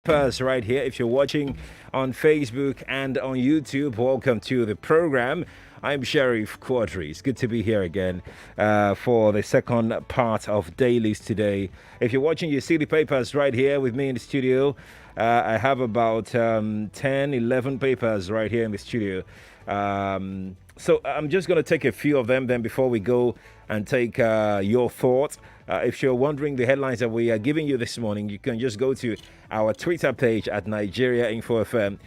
papers right here. If you're watching on Facebook and on YouTube, welcome to the program. I'm Sheriff Quadry. It's good to be here again for the second part of Dailies today. If you're watching, you see the papers right here with me in the studio. I have about 10, 11 papers right here in the studio. So I'm just going to take a few of them then before we go and take your thoughts. If you're wondering the headlines that we are giving you this morning, you can just go to our Twitter page at Nigeria Info FM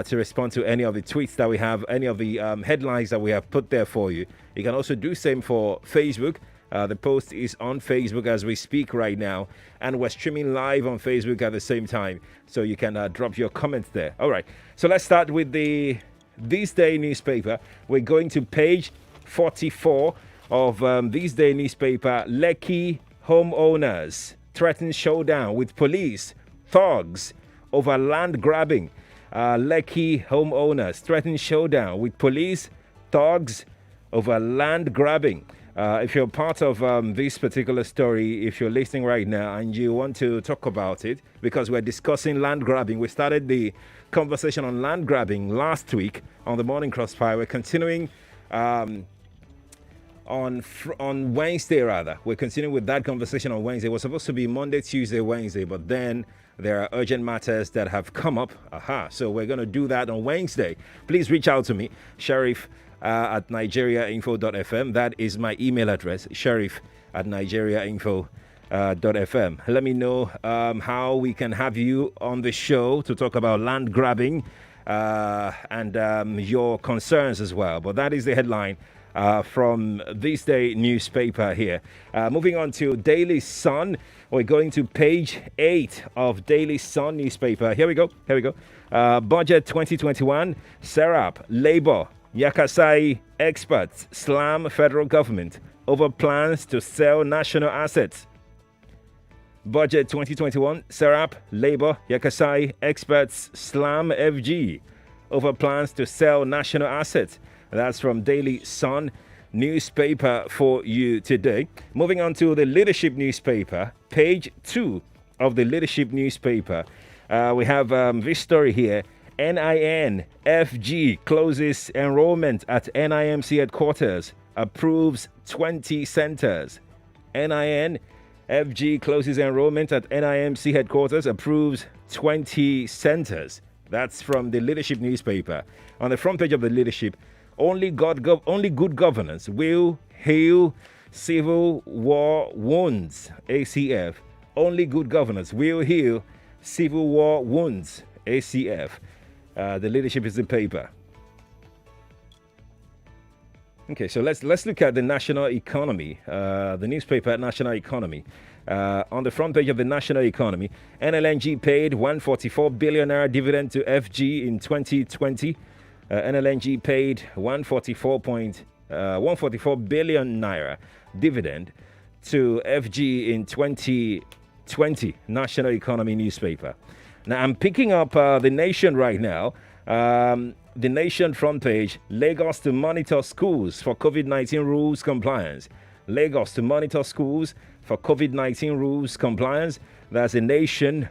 to respond to any of the tweets that we have, any of the headlines that we have put there for you. You can also do same for Facebook. The post is on Facebook as we speak right now, and we're streaming live on Facebook at the same time, so you can drop your comments there. All right, so let's start with the This Day newspaper. We're going to page 44 of This Day newspaper. Lekki homeowners threaten showdown with police thugs over land grabbing. Lekki homeowners threaten showdown with police thugs over land grabbing. If you're part of this particular story, if you're listening right now and you want to talk about it, because we're discussing land grabbing, we started the conversation on land grabbing last week on the Morning Crossfire. We're continuing on Wednesday, rather. We're continuing with that conversation on Wednesday. It was supposed to be Monday, Tuesday, Wednesday, but then there are urgent matters that have come up. So we're going to do that on Wednesday. Please reach out to me, Sheriff at nigeriainfo.fm. That is my email address, sheriff at nigeriainfo.fm. Let me know how we can have you on the show to talk about land grabbing and your concerns as well. But that is the headline from This Day newspaper here. Moving on to Daily Sun. We're going to page 8 of Daily Sun newspaper. Here we go. Budget 2021. Serap, Labour, Yakasai experts slam federal government over plans to sell national assets. Budget 2021. Serap, Labour, Yakasai experts slam FG over plans to sell national assets. That's from Daily Sun newspaper for you today. Moving on to the Leadership newspaper, page 2 of the Leadership newspaper. We have this story here. NIN-FG closes enrollment at NIMC headquarters, approves 20 centers. NIN-FG closes enrollment at NIMC headquarters, approves 20 centers. That's from the Leadership newspaper. On the front page of the Leadership, only good governance will heal civil war wounds, ACF. Only good governance will heal civil war wounds, ACF. The Leadership is the paper. Okay, so let's look at the national economy. The newspaper National Economy. On the front page of the National Economy, NLNG paid 144 billion naira dividend to FG in 2020. NLNG paid 144 billion naira dividend to FG in 2020. National Economy newspaper. Now, I'm picking up The Nation right now. The Nation front page, Lagos to monitor schools for COVID-19 rules compliance. Lagos to monitor schools for COVID-19 rules compliance. That's The Nation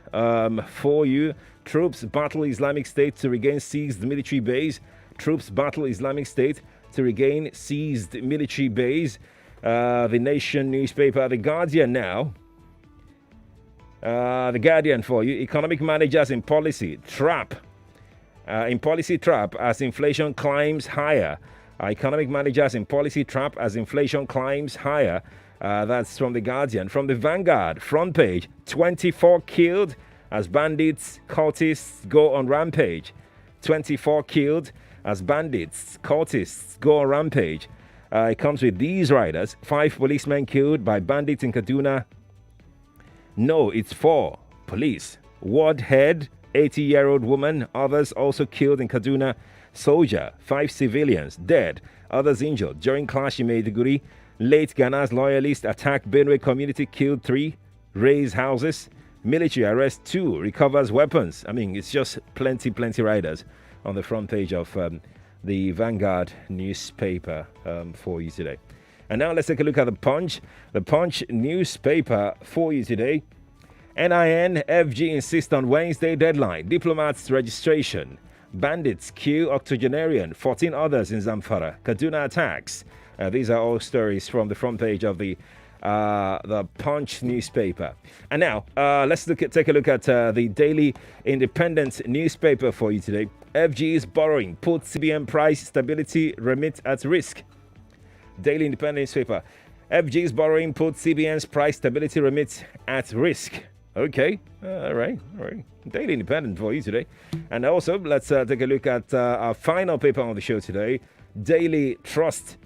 for you. Troops battle Islamic State to regain seized military base. Troops battle Islamic State to regain seized military base. The Nation newspaper. The Guardian now. The Guardian for you. Economic managers in policy trap. As inflation climbs higher. Economic managers in policy trap as inflation climbs higher. That's from The Guardian. From the Vanguard front page, 24 killed as bandits, cultists go on rampage. 24 killed as bandits, cultists go on rampage. It comes with these riders. 5 policemen killed by bandits in Kaduna. No, it's 4 police. Ward head, 80-year-old woman. Others also killed in Kaduna. Soldier, 5 civilians dead. Others injured during clash in Maiduguri. Late Ghana's loyalist attack Benue community, killed 3. Raise houses. Military arrest 2. Recovers weapons. I mean, it's just plenty riders on the front page of the Vanguard newspaper for you today. And now let's take a look at the Punch. The Punch newspaper for you today. NIN FG insist on Wednesday deadline. Diplomats registration. Bandits kill octogenarian. 14 others in Zamfara. Kaduna attacks. These are all stories from the front page of the Punch newspaper. And now, let's take a look at the Daily Independent newspaper for you today. FG's borrowing puts CBN price stability remit at risk. Daily Independent newspaper. FG's borrowing puts CBN's price stability remit at risk. Okay, all right. Daily Independent for you today. And also, let's take a look at our final paper on the show today. Daily Trust.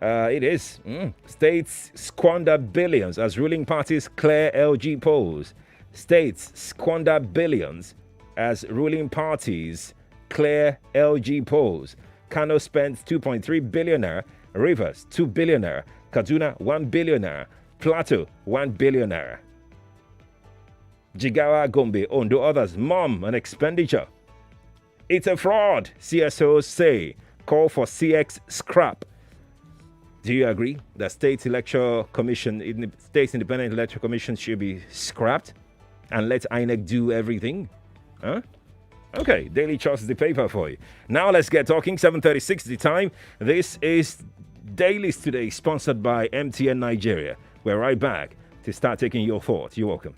It is. States squander billions as ruling parties clear LG polls. States squander billions as ruling parties clear LG polls. Kano spent 2.3 billionaire. Rivers 2 billionaire. Kaduna 1 billionaire. Plateau 1 billionaire. Jigawa, Gombe, Ondo, others mom an expenditure. It's a fraud, CSOs say. Call for CX scrap. Do you agree that State Independent Electoral Commission should be scrapped and let INEC do everything? Huh? Okay, Daily Trust is the paper for you. Now let's get talking. 7:36 the time. This is Dailies today, sponsored by MTN Nigeria. We're right back to start taking your thoughts. You're welcome.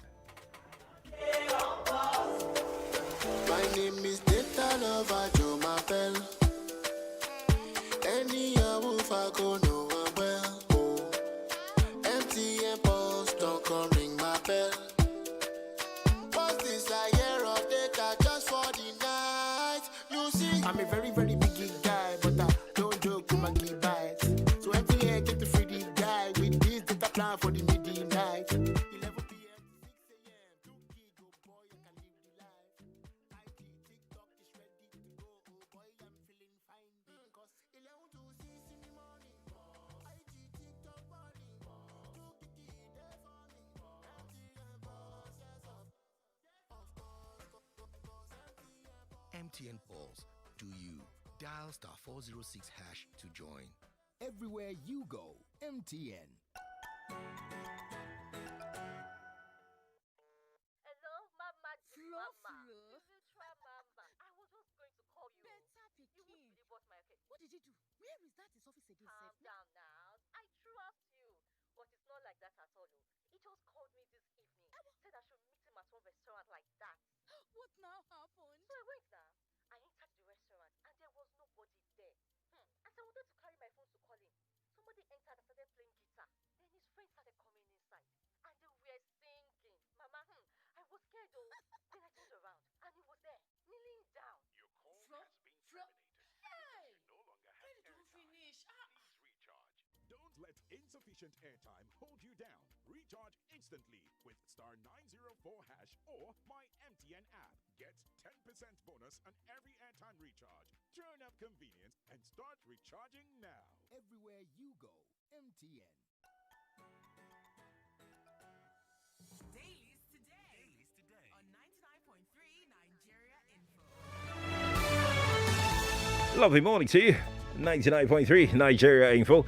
I'm a very, very big guy, but I don't joke with my key bites. So MTN get the free guy with this data plan for the midnight. 11 p.m. to 6 a.m. 2 gig, oh boy, I can live the life. IG, TikTok is ready to go, oh boy, I'm feeling fine. Cause 11 to 6 in the morning. IG, TikTok morning. 2 gig there for me. MTN boss, yes, MTN Pulse. Do you dial *406# to join? Everywhere you go, MTN. Hello, Mama. Flo. This is Mama. I was just going to call you. Better You Pikin. really bought my cake. What did you do? Where is that his office again, Calm sef? down now. I trust you. But it's not like that at all. He just called me this evening. Said I should meet him at one restaurant like that. What now happened? So I went now. I entered the restaurant and there was nobody there. As I wanted to carry my phone to call him, somebody entered and started playing guitar. Then his friends started coming inside and they were singing. Mama, I was scared though. Then I turned around and he was there, kneeling down. Your call Flo. has been Flo. terminated. Hey! You no longer have When it will airtime. finish? Please recharge. Don't let insufficient airtime hold you down. Recharge instantly with *904# or my MTN app. Get 10% bonus on every airtime recharge. Turn up convenience and start recharging now. Everywhere you go, MTN. Dailies today on 99.3 Nigeria Info. Lovely morning to you. 99.3 Nigeria Info.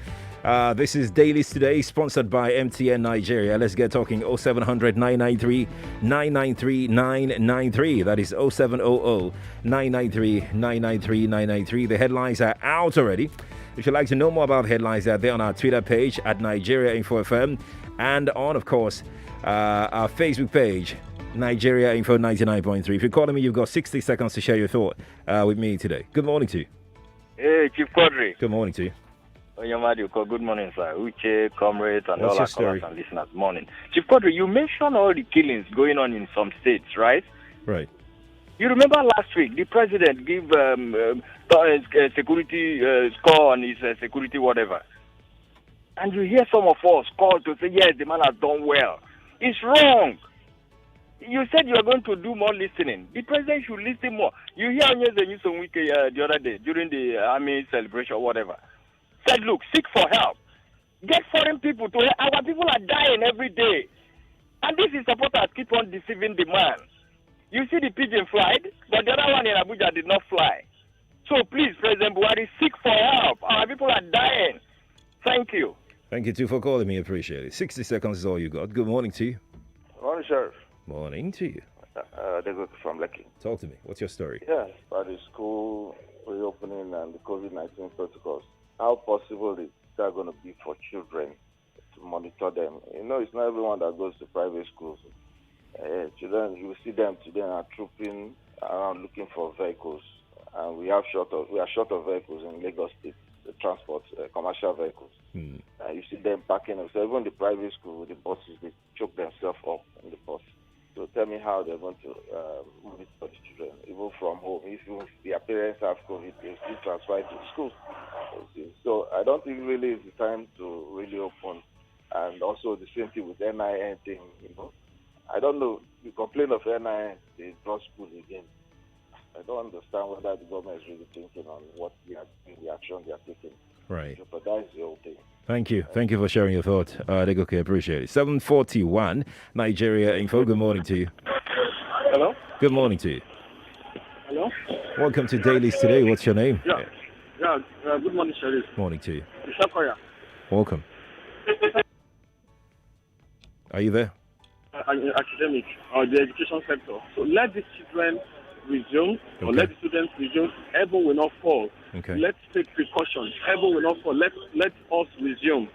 This is Dailies today, sponsored by MTN Nigeria. Let's get talking. 0700 993 993 993. That is 0700 993 993 993. The headlines are out already. If you'd like to know more about the headlines, they're there on our Twitter page at Nigeria Info FM and on, of course, our Facebook page, Nigeria Info 99.3. If you're calling me, you've got 60 seconds to share your thought with me today. Good morning to you. Hey, Chief Quadry. Good morning to you. Good morning, sir. Uche, comrades, and What's all your our story? callers and listeners. Morning. Chief Quadry, you mentioned all the killings going on in some states, right? Right. You remember last week, the president gave security score on his security whatever. And you hear some of us call to say, yes, the man has done well. It's wrong. You said you are going to do more listening. The president should listen more. You hear the news on week the other day during the army celebration or whatever. Said, look, seek for help. Get foreign people to help. Our people are dying every day. And this is supporters keep on deceiving the man. You see the pigeon flied, but the other one in Abuja did not fly. So please, President Buhari, seek for help. Our people are dying. Thank you. Thank you, too, for calling me. Appreciate it. 60 seconds is all you got. Good morning to you. Morning, Sheriff. Morning to you. They go from Lucky. Talk to me. What's your story? Yes, about the school reopening and the COVID-19 protocols. How possible is that going to be for children to monitor them? It's not everyone that goes to private schools. Children, you see them today are trooping around looking for vehicles, and we are short of vehicles in Lagos State, the transport, commercial vehicles. You see them packing up. So even the private school, the buses, they choke themselves up in the bus. So tell me how they're going to monitor the children, even from home. If their parents have COVID, they still transfer it to the schools. So I don't think really it's the time to really open. And also the same thing with NIN thing, I don't know. You complain of NIN, they draw school again. I don't understand whether the government is really thinking on what they are doing, the action they are taking. Right. So, but that is the whole thing. Thank you. Thank you for sharing your thought. Degoke, appreciate it. 741 Nigeria Info. Good morning to you. Hello? Good morning to you. Hello? Welcome to Dailies today. What's your name? Good morning, Sheriff. Morning to you. Shakaya. Welcome. Are you there? Academic or the education sector. So let the children resume, or let the students resume. Heaven will not fall. Okay. Let's take precautions. Heaven will not fall. Let us resume.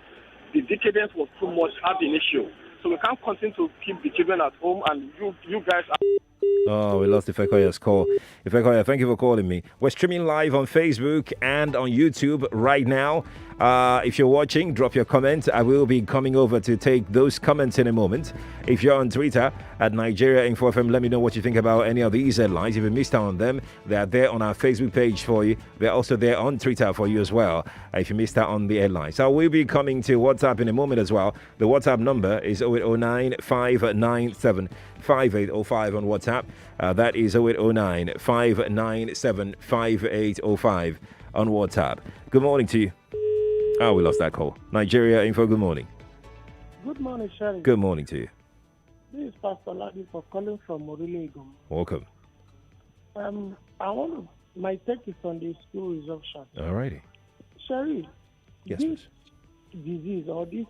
The decadence was too much ab initio. So we can't continue to keep the children at home, and you guys are. Oh, we lost Ifekoya's call. Ifekoya, thank you for calling me. We're streaming live on Facebook and on YouTube right now. If you're watching, drop your comment. I will be coming over to take those comments in a moment. If you're on Twitter at Nigeria Info FM, let me know what you think about any of these headlines. If you missed out on them, they're there on our Facebook page for you. They're also there on Twitter for you as well, if you missed out on the headlines. I will be coming to WhatsApp in a moment as well. The WhatsApp number is 0809 597 5805 on WhatsApp. That is 0809 597 5805 on WhatsApp. Good morning to you. Oh, we lost that call. Nigeria Info, good morning. Good morning, Sheriff. Good morning to you. This is Pastor Ladi for calling from Morile. Welcome. My take is on the school resumption. All righty. Sheriff, yes, this disease or this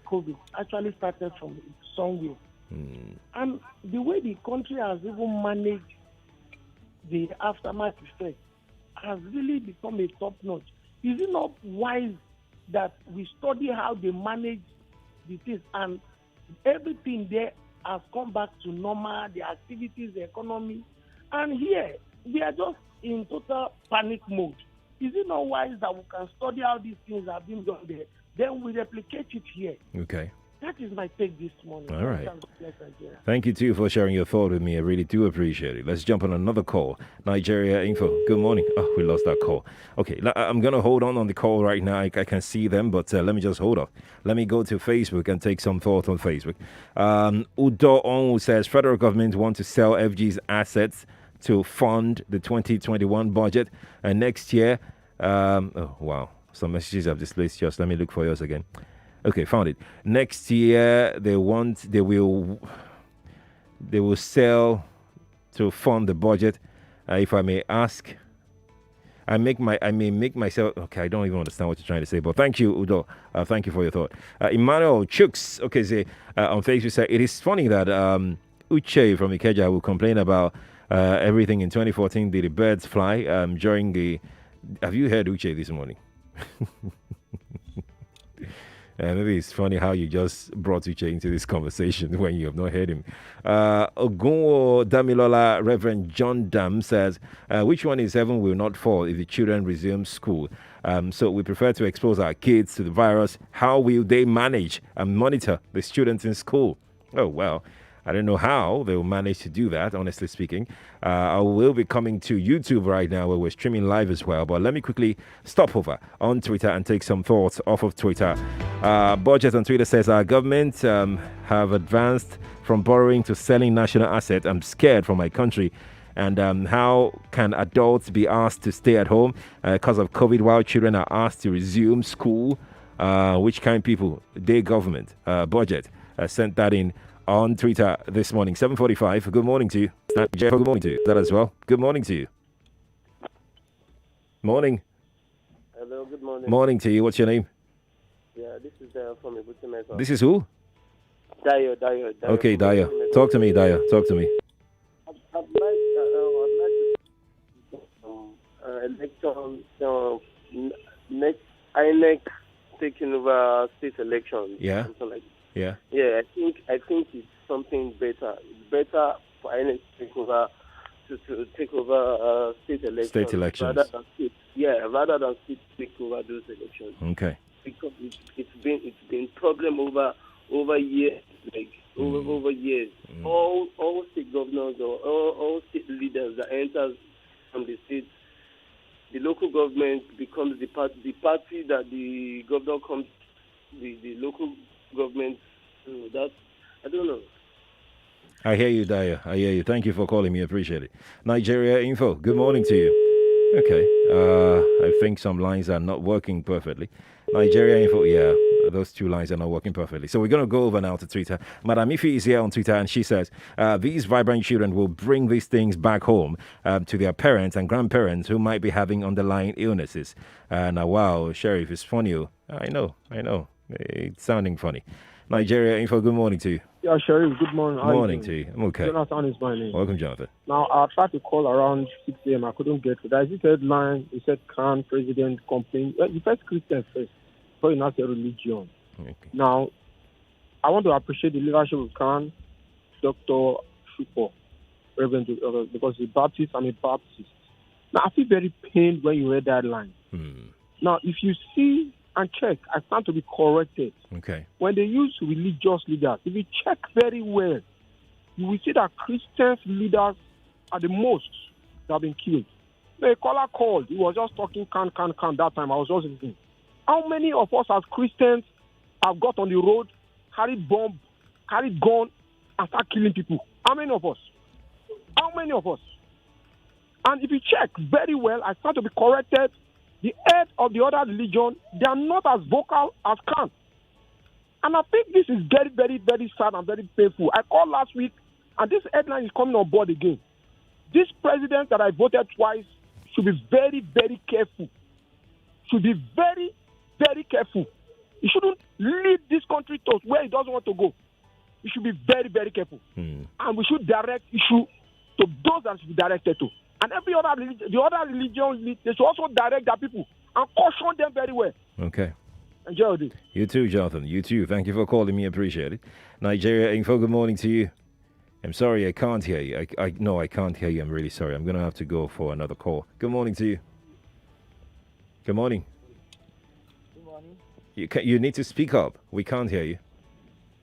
COVID actually started from somewhere. And the way the country has even managed the aftermath effect has really become a top notch. Is it not wise that we study how they manage the things, and everything there has come back to normal, the activities, the economy, and here we are just in total panic mode? Is it not wise that we can study how these things have been done there, then we replicate it here? Okay. That is my take this morning. All right. Thank you too for sharing your thought with me. I really do appreciate it. Let's jump on another call. Nigeria Info. Good morning. Oh, we lost that call. Okay, I'm going to hold on the call right now. I can see them, but let me just hold off. Let me go to Facebook and take some thought on Facebook. Udo Onwu says federal government want to sell FG's assets to fund the 2021 budget. And next year, oh, wow. Some messages have displaced. Just let me look for yours again. Okay, found it. Next year, they will sell to fund the budget. If I may ask, I may make myself. Okay, I don't even understand what you're trying to say, but thank you, Udo. Thank you for your thought. Emmanuel Chooks, okay, say on Facebook said it is funny that Uche from Ikeja will complain about everything in 2014. Did the birds fly during the? Have you heard Uche this morning? Maybe it's funny how you just brought Uche into this conversation when you have not heard him. Ogunwo Damilola, Reverend John Dam says, which one is heaven will not fall if the children resume school? So we prefer to expose our kids to the virus. How will they manage and monitor the students in school? Oh, well, I don't know how they will manage to do that, honestly speaking. I will be coming to YouTube right now where we're streaming live as well. But let me quickly stop over on Twitter and take some thoughts off of Twitter. Budget on Twitter says our government have advanced from borrowing to selling national assets. I'm scared for my country. And how can adults be asked to stay at home because of COVID while children are asked to resume school? Which kind of people? Their government budget sent that in on Twitter this morning. 7:45. Good morning to you. Jeff, good morning to you. That as well. Good morning to you. Morning. Hello, good morning. Morning to you. What's your name? Yeah, this is from Ibutimesa. This is who? Dio. Okay, Daya. Talk to me, Daya. Talk to me. I'd like election, next INEC taking over state elections. Yeah. Something like Yeah. Yeah, I think it's something better. It's better for INEC to take over state elections. State elections. Rather than state take over those elections. Okay. Because it's been problem over years, over years. All state governors or all state leaders that enters from the state, the local government becomes the party that the governor comes, the local government. That I don't know. I hear you, Daya. I hear you. Thank you for calling me. Appreciate it. Nigeria Info. Good morning to you. Okay. I think some lines are not working perfectly. Nigeria Info. Yeah, those two lines are not working perfectly. So we're going to go over now to Twitter. Madam Ifi is here on Twitter, and she says these vibrant children will bring these things back home to their parents and grandparents who might be having underlying illnesses. Now, wow, Sheriff, it's funny. I know. It's sounding funny. Nigeria Info, good morning to you. Yeah, Sheriff, good morning. Good morning to you. I'm okay. Jonathan is my name. Welcome, Jonathan. Now, I tried to call around 6 a.m. I couldn't get to that. Is it headline? He said, Khan, president, complain. You first Christian first, before you not say religion. Okay. Now, I want to appreciate the leadership of Khan, Dr. Shupo, Reverend, because he's a Baptist, I'm a Baptist. Now, I feel very pained when you read that line. Now, if you see and check, I stand to be corrected. Okay. When they use religious leaders, if you check very well, you will see that Christian leaders are the most that have been killed. The caller called. He was just talking can that time. I was just thinking, how many of us as Christians have got on the road, carried bomb, carried gun, and start killing people? How many of us? How many of us? And if you check very well, I stand to be corrected. The head of the other religion, they are not as vocal as Khan. And I think this is very, very, very sad and very painful. I called last week, and this headline is coming on board again. This president that I voted twice should be very, very careful. Should be very, very careful. He shouldn't lead this country to where he doesn't want to go. He should be very, very careful. And we should direct issue to those that should be directed to. And every other religion, the other religions, they should also direct their people and caution them very well. Okay. Enjoy this. You too, Jonathan. You too. Thank you for calling me. Appreciate it. Nigeria Info, good morning to you. I'm sorry, I can't hear you. No, I can't hear you. I'm really sorry. I'm going to have to go for another call. Good morning to you. Good morning. Good morning. You need to speak up. We can't hear you.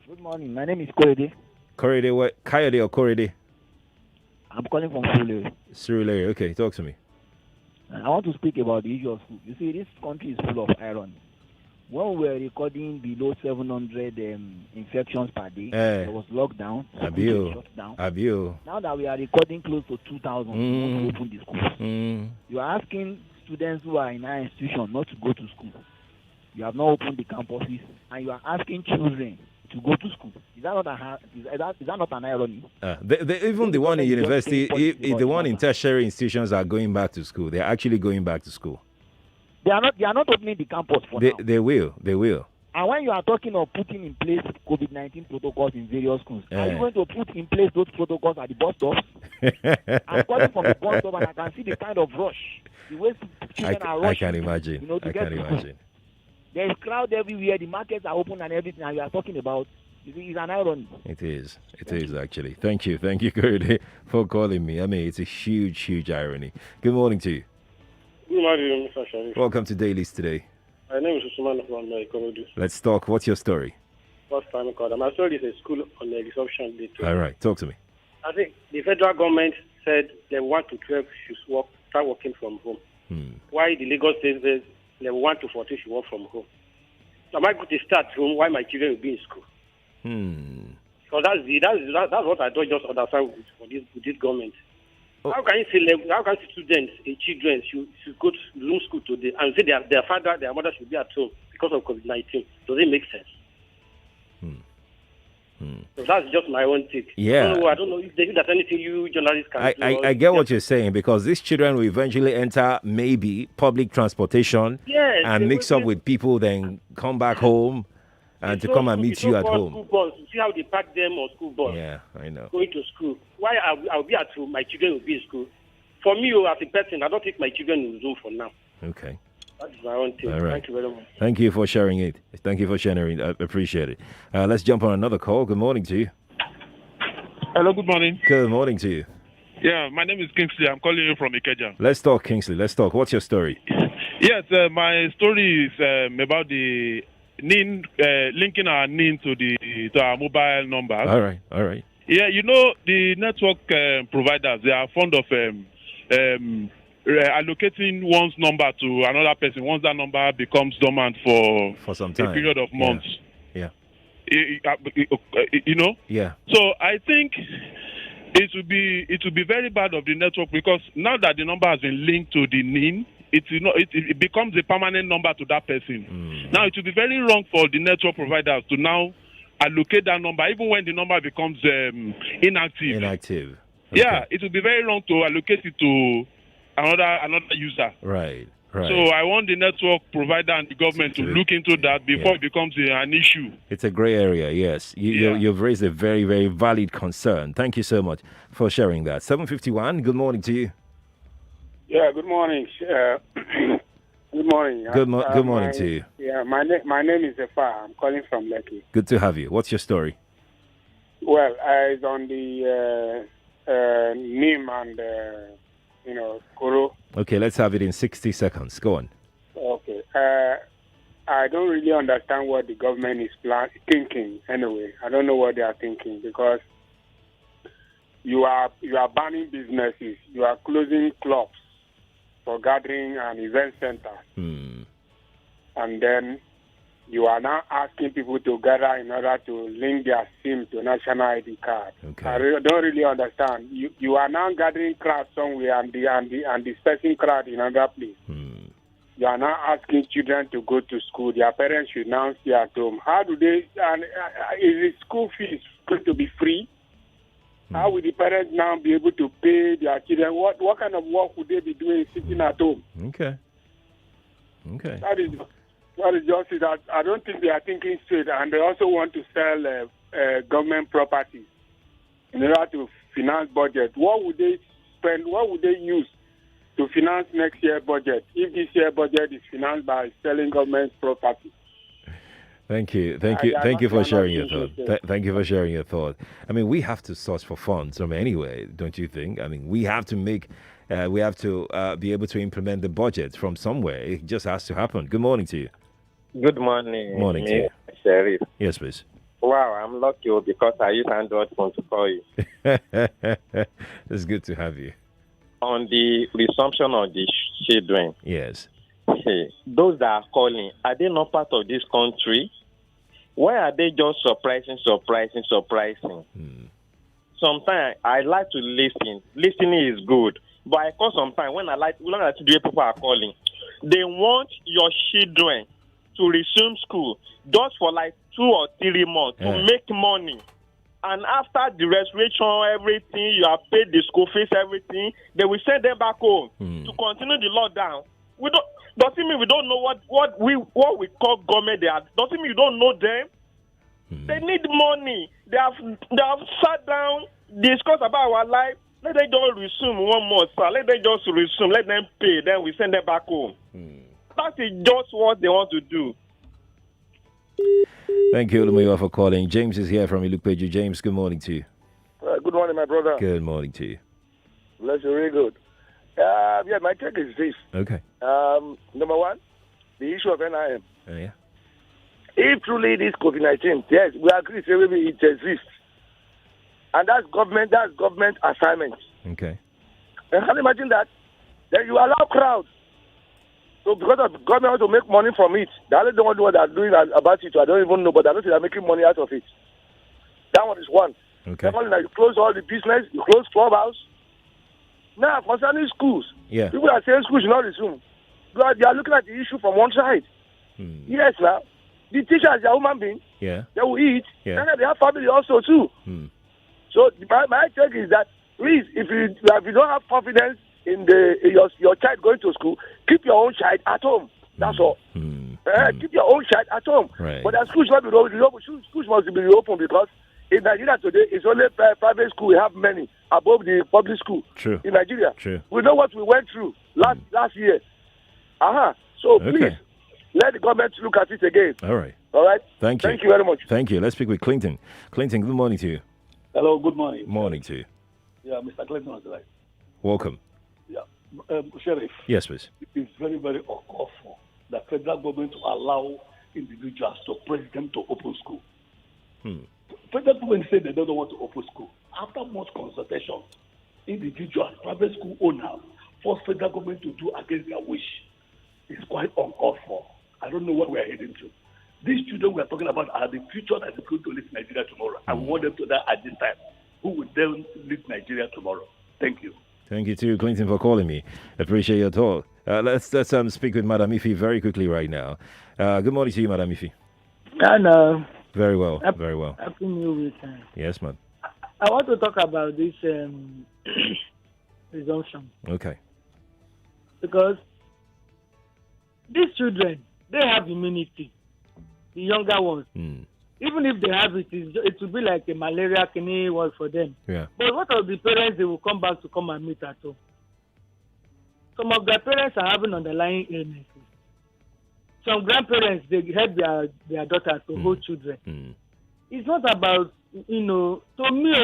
Good morning. My name is Korede. Korede, what? Kayode or Korede? I'm calling from Surulere. Surulere, okay, talk to me. I want to speak about the issue of food. You see, this country is full of irony. When we were recording below 700 infections per day, there was lockdown. Abio. Now that we are recording close to 2,000, we want to open the schools. You are asking students who are in our institution not to go to school. You have not opened the campuses, and you are asking children to go to school. Is that not an irony? Even the one in university, the one in tertiary institutions are going back to school. They're actually going back to school. They are not opening the campus for now. They will. And when you are talking of putting in place COVID-19 protocols in various schools, are you going to put in place those protocols at the bus stops? I'm calling from the bus stop and I can see the kind of rush, the way children are rushing. I can imagine. I can imagine. There is crowd everywhere. The markets are open and everything, and we are talking about. It's an irony. It is actually. Thank you, Korede, for calling me. I mean, it's a huge irony. Good morning to you. Good morning, Mr. Sharif. Welcome to Dailies today. My name is Usman from Ikorodu. Let's talk. What's your story? First time I called. My story is a school on the resumption day. All right, talk to me. I think the federal government said level 1 to 12 should start working from home. Why the Lagos State says level 1 to 14 should work from home? So am I going to start home while my children will be in school? So that's what I don't just understand with this government. How can you say students and children should go to room school today and say their father, their mother should be at home because of COVID-19? Does it make sense? So that's just my own take. Yeah. I don't know if there's anything you journalists can do. I get what you're saying, because these children will eventually enter maybe public transportation and mix up with people, then come back home. and to come and meet you at home. School bus, you see how they pack them on school bus. Yeah, I know. Going to school. Why I'll be at home, my children will be in school. For me, as a person, I don't think my children will Zoom for now. Okay. That's my own thing. All right. Thank you very much. Thank you for sharing it. Thank you for sharing. I appreciate it. Let's jump on another call. Good morning to you. Hello, good morning. Good morning to you. Yeah, my name is Kingsley. I'm calling you from Ikeja. Let's talk, Kingsley. Let's talk. What's your story? Yes, my story is about the NIN, linking our NIN to our mobile number. All right. Yeah, you know, the network providers, they are fond of allocating one's number to another person once that number becomes dormant for some time. A period of months. Yeah. You know? Yeah. So I think it would be very bad of the network, because now that the number has been linked to the NIN, it becomes a permanent number to that person. Now it would be very wrong for the network providers to now allocate that number even when the number becomes inactive. Okay. Yeah, it would be very wrong to allocate it to another user. Right. So I want the network provider and the government to look into that before it becomes an issue. It's a gray area, yes. You've raised a very, very valid concern. Thank you so much for sharing that. 7:51, good morning to you. Yeah, good morning. Good morning. Good morning to you. Yeah, my name is Efa. I'm calling from Lekki. Good to have you. What's your story? Well, it's on the NIM and, Koro. Okay, let's have it in 60 seconds. Go on. Okay. I don't really understand what the government is thinking anyway. I don't know what they are thinking, because you are banning businesses. You are closing clubs for gathering and event centers. And then you are now asking people to gather in order to link their SIM to national ID card. Okay. I don't really understand. You are now gathering crowd somewhere and dispersing crowd in another place. You are now asking children to go to school. Their parents should now stay at home. How do they? And is the school fees going to be free? How will the parents now be able to pay their children? What kind of work would they be doing sitting at home? Okay. That is just it. I don't think they are thinking straight, and they also want to sell government properties in order to finance budget. What would they spend? What would they use to finance next year's budget if this year's budget is financed by selling government property? Thank you for sharing your thought. Thank you for sharing your thought. I mean, we have to source for funds from anywhere, don't you think? I mean, we have to be able to implement the budget from somewhere. It just has to happen. Good morning to you. Good morning. Morning to you. Sheriff. Yes, please. Wow, I'm lucky because I use Android phone to call you. It's good to have you. On the resumption of the children. Yes. Hey, those that are calling, are they not part of this country? Why are they just surprising? Sometimes I like to listen. Listening is good. But I call sometimes when I like to the way people are calling. They want your children to resume school just for like 2 or 3 months to make money. And after the restoration, everything, you have paid the school fees, everything, they will send them back home to continue the lockdown. Doesn't mean we don't know what we call government. Doesn't mean you don't know them. They need money. They have sat down, discussed about our life. Let them just resume one more, sir. Let them just resume. Let them pay. Then we send them back home. That is just what they want to do. Thank you, Olumoyo, for calling. James is here from Ilupeju. James, good morning to you. Good morning, my brother. Good morning to you. Bless you, very good. My take is this. Okay. Number one, the issue of NIM. Yeah. If truly this COVID-19, yes, we agree, say maybe it exists. And that's government assignment. Okay. And can you imagine that? Then you allow crowds. So because of government wants to make money from it, they don't know what they're doing about it. I don't even know, but I know they're making money out of it. That one is one. Okay. Secondly, you close all the business, you close clubhouse. Now, concerning schools, people are saying schools should not resume. They are looking at the issue from one side. Yes, now. The teachers are human beings. Yeah. They will eat. Yeah. And they have family also, too. So my take is that, please, if you don't have confidence in your child going to school, keep your own child at home. That's all. Keep your own child at home. Right. But the schools must be reopened. Schools must be reopened because in Nigeria today, it's only private school. We have many above the public school. True. In Nigeria. True. We know what we went through last year. So please, let the government look at it again. All right. All right? Thank you. Thank you very much. Thank you. Let's speak with Clinton. Clinton, good morning to you. Hello, good morning. Morning to you. Yeah, Mr. Clinton on the line. Welcome. Yeah. Sheriff. Yes, please. It is very, very awful that federal government to allow individuals to press them to open school. Federal government said they don't want to open school. After much consultation, individuals, private school owners, force federal government to do against their wish. It's quite uncalled for. I don't know what we are heading to. These children we are talking about are the future that is going to lead Nigeria tomorrow. I want them to die at this time. Who will then lead Nigeria tomorrow? Thank you. Thank you too, Clinton, for calling me. Appreciate your talk. Let's speak with Madam Ife very quickly right now. Good morning to you, Madam Ife. Hello. Very well, very well. Happy New Week. Yes, ma'am. I want to talk about this resumption. Okay. Because these children, they have immunity. The younger ones. Even if they have it, it will be like a malaria kidney was for them. Yeah. But what of the parents they will come back to come and meet at home? Some of their parents are having underlying illnesses. Some grandparents, they help their daughters to hold children. It's not about, to me,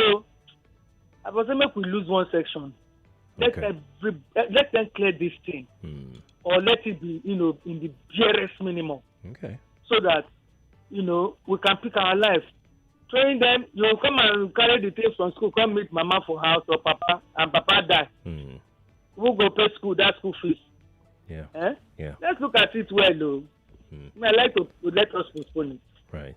I was saying, make we lose one section. Let them clear this thing. Or let it be, in the barest minimum. Okay. So that, we can pick our life. Train them, you come and carry the things from school, come meet mama for house or papa, and papa die. Who go pay school, that school fees? Yeah. Yeah. Let's look at it well, though. I like to let us postpone it. Right.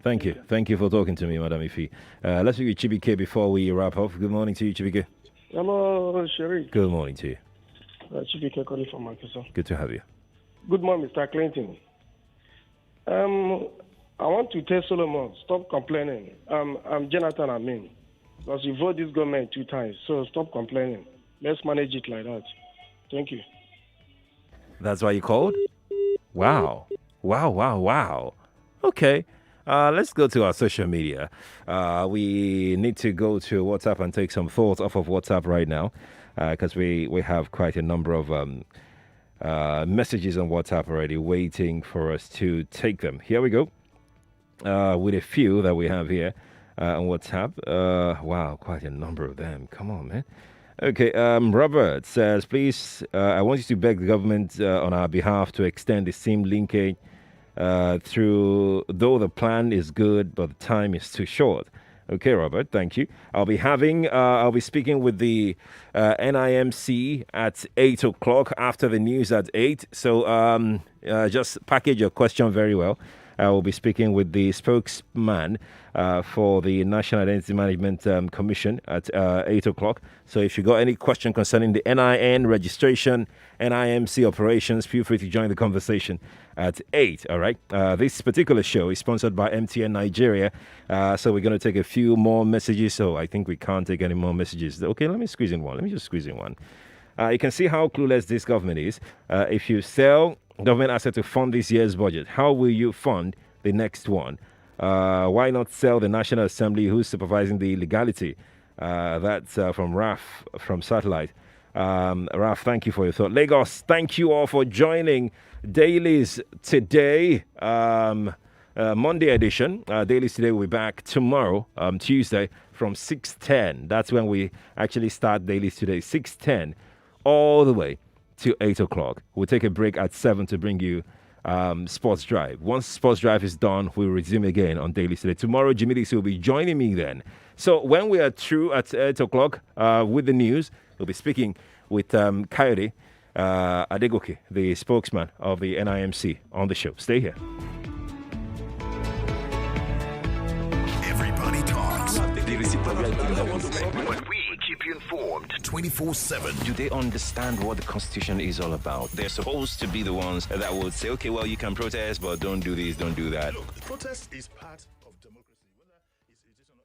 Thank you. Thank you for talking to me, Madam Ife. Let's speak with Chibike before we wrap up. Good morning to you, Chibike. Hello, Sherry. Good morning to you. Chibike calling from Manchester. Good to have you. Good morning, Mr. Clinton. I want to tell Solomon, stop complaining. I'm Jonathan Amin. Because you vote this government 2 times, so stop complaining. Let's manage it like that. Thank you. That's why you called? Wow. Okay. Let's go to our social media. We need to go to WhatsApp and take some thoughts off of WhatsApp right now because we have quite a number of messages on WhatsApp already waiting for us to take them. Here we go with a few that we have here on WhatsApp. Wow, quite a number of them. Come on, man. Okay, Robert says, please, I want you to beg the government on our behalf to extend the SIM linkage through, though the plan is good, but the time is too short. Okay, Robert, thank you. I'll be speaking with the NIMC at 8 o'clock after the news at 8. So just package your question very well. I will be speaking with the spokesman for the National Identity Management Commission at 8 o'clock. So if you got any question concerning the NIN registration, NIMC operations, feel free to join the conversation at 8, all right? This particular show is sponsored by MTN Nigeria, so we're going to take a few more messages. So I think we can't take any more messages. Okay, let me just squeeze in one. You can see how clueless this government is. If you sell government asset to fund this year's budget, how will you fund the next one? Why not sell the National Assembly, who's supervising the legality? That's from Raf from Satellite. Raf, thank you for your thought. Lagos, thank you all for joining Dailies today. Monday edition. Dailies today will be back tomorrow, Tuesday, from 6:10. That's when we actually start Dailies today, 6:10, all the way to 8 o'clock. We'll take a break at 7 to bring you Sports Drive. Once Sports Drive is done, we'll resume again on Daily today. Tomorrow, Jimmy Dixie will be joining me then. So when we are through at 8 o'clock with the news, we'll be speaking with Coyote Adegoke, the spokesman of the NIMC, on the show. Stay here. Everybody talks. But we keep you informed 24/7. Do they understand what the Constitution is all about? They're supposed to be the ones that would say, okay, well, you can protest, but don't do this, don't do that. Look, protest is part of democracy. Whether it's part of democracy.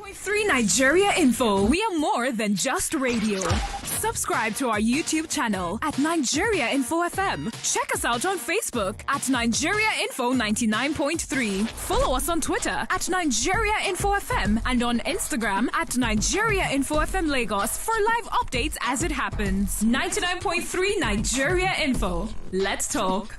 99.3 Nigeria Info. We are more than just radio. Subscribe to our YouTube channel at Nigeria Info FM. Check us out on Facebook at Nigeria Info 99.3. Follow us on Twitter at Nigeria Info FM and on Instagram at Nigeria Info FM Lagos for live updates as it happens. 99.3 Nigeria Info. Let's talk.